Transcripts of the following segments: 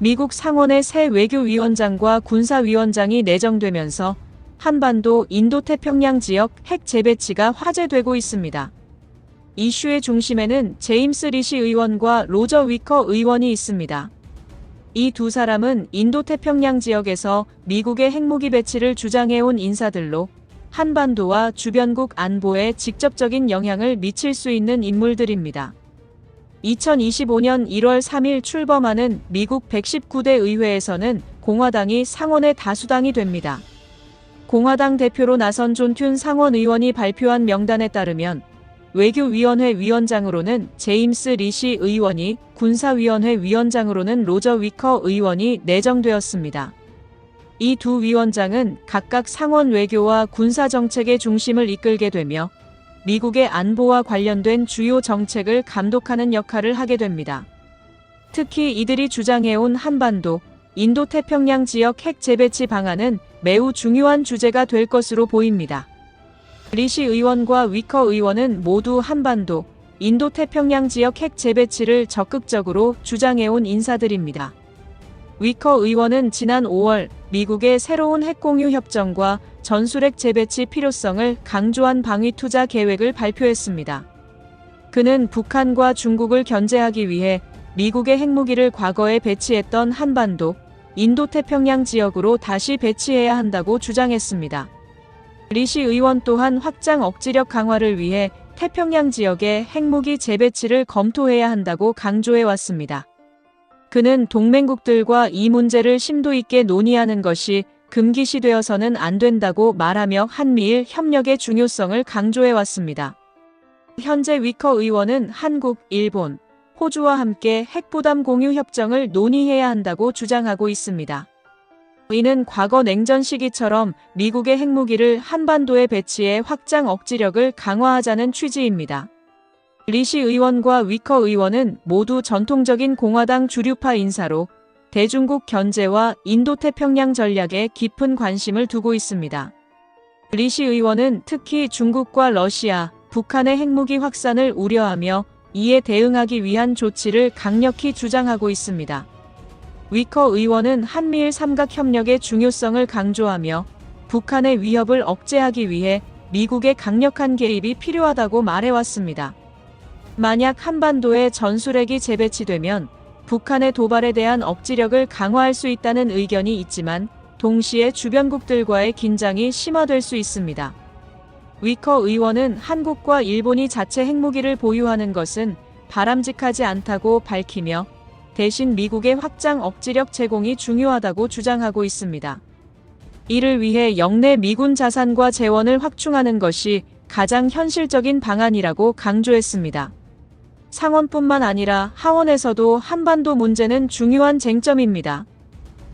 미국 상원의 새 외교위원장과 군사위원장이 내정되면서 한반도 인도태평양 지역 핵 재배치가 화제되고 있습니다. 이슈의 중심에는 제임스 리시 의원과 로저 위커 의원이 있습니다. 이 두 사람은 인도태평양 지역에서 미국의 핵무기 배치를 주장해온 인사들로 한반도와 주변국 안보에 직접적인 영향을 미칠 수 있는 인물들입니다. 2025년 1월 3일 출범하는 미국 119대 의회에서는 공화당이 상원의 다수당이 됩니다. 공화당 대표로 나선 존 튠 상원 의원이 발표한 명단에 따르면 외교위원회 위원장으로는 제임스 리시 의원이, 군사위원회 위원장으로는 로저 위커 의원이 내정되었습니다. 이 두 위원장은 각각 상원 외교와 군사정책의 중심을 이끌게 되며 미국의 안보와 관련된 주요 정책을 감독하는 역할을 하게 됩니다. 특히 이들이 주장해온 한반도, 인도태평양 지역 핵 재배치 방안은 매우 중요한 주제가 될 것으로 보입니다. 리시 의원과 위커 의원은 모두 한반도, 인도태평양 지역 핵 재배치를 적극적으로 주장해온 인사들입니다. 위커 의원은 지난 5월 미국의 새로운 핵공유 협정과 전술핵 재배치 필요성을 강조한 방위 투자 계획을 발표했습니다. 그는 북한과 중국을 견제하기 위해 미국의 핵무기를 과거에 배치했던 한반도, 인도태평양 지역으로 다시 배치해야 한다고 주장했습니다. 리시 의원 또한 확장 억지력 강화를 위해 태평양 지역의 핵무기 재배치를 검토해야 한다고 강조해왔습니다. 그는 동맹국들과 이 문제를 심도 있게 논의하는 것이 금기시되어서는 안 된다고 말하며 한미일 협력의 중요성을 강조해왔습니다. 현재 위커 의원은 한국, 일본, 호주와 함께 핵부담 공유 협정을 논의해야 한다고 주장하고 있습니다. 이는 과거 냉전 시기처럼 미국의 핵무기를 한반도에 배치해 확장 억지력을 강화하자는 취지입니다. 리시 의원과 위커 의원은 모두 전통적인 공화당 주류파 인사로 대중국 견제와 인도태평양 전략에 깊은 관심을 두고 있습니다. 리시 의원은 특히 중국과 러시아, 북한의 핵무기 확산을 우려하며 이에 대응하기 위한 조치를 강력히 주장하고 있습니다. 위커 의원은 한미일 삼각협력의 중요성을 강조하며 북한의 위협을 억제하기 위해 미국의 강력한 개입이 필요하다고 말해왔습니다. 만약 한반도에 전술핵이 재배치되면 북한의 도발에 대한 억지력을 강화할 수 있다는 의견이 있지만 동시에 주변국들과의 긴장이 심화될 수 있습니다. 위커 의원은 한국과 일본이 자체 핵무기를 보유하는 것은 바람직하지 않다고 밝히며 대신 미국의 확장 억지력 제공이 중요하다고 주장하고 있습니다. 이를 위해 영내 미군 자산과 재원을 확충하는 것이 가장 현실적인 방안이라고 강조했습니다. 상원뿐만 아니라 하원에서도 한반도 문제는 중요한 쟁점입니다.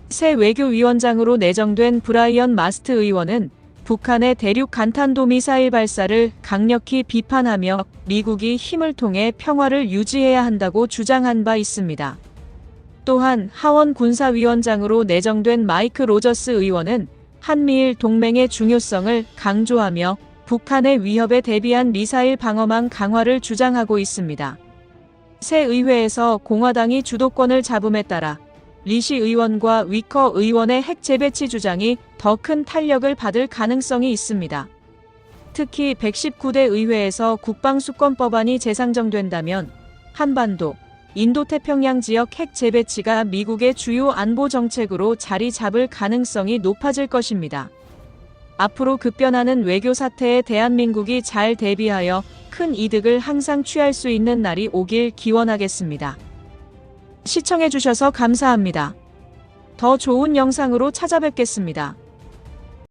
새 외교위원장으로 내정된 브라이언 마스트 의원은 북한의 대륙 간탄도 미사일 발사를 강력히 비판하며 미국이 힘을 통해 평화를 유지해야 한다고 주장한 바 있습니다. 또한 하원 군사위원장으로 내정된 마이크 로저스 의원은 한미일 동맹의 중요성을 강조하며 북한의 위협에 대비한 미사일 방어망 강화를 주장하고 있습니다. 새 의회에서 공화당이 주도권을 잡음에 따라 리시 의원과 위커 의원의 핵 재배치 주장이 더 큰 탄력을 받을 가능성이 있습니다. 특히 119대 의회에서 국방수권법안이 재상정된다면 한반도, 인도태평양 지역 핵 재배치가 미국의 주요 안보 정책으로 자리 잡을 가능성이 높아질 것입니다. 앞으로 급변하는 외교 사태에 대한민국이 잘 대비하여 큰 이득을 항상 취할 수 있는 날이 오길 기원하겠습니다. 시청해주셔서 감사합니다. 더 좋은 영상으로 찾아뵙겠습니다.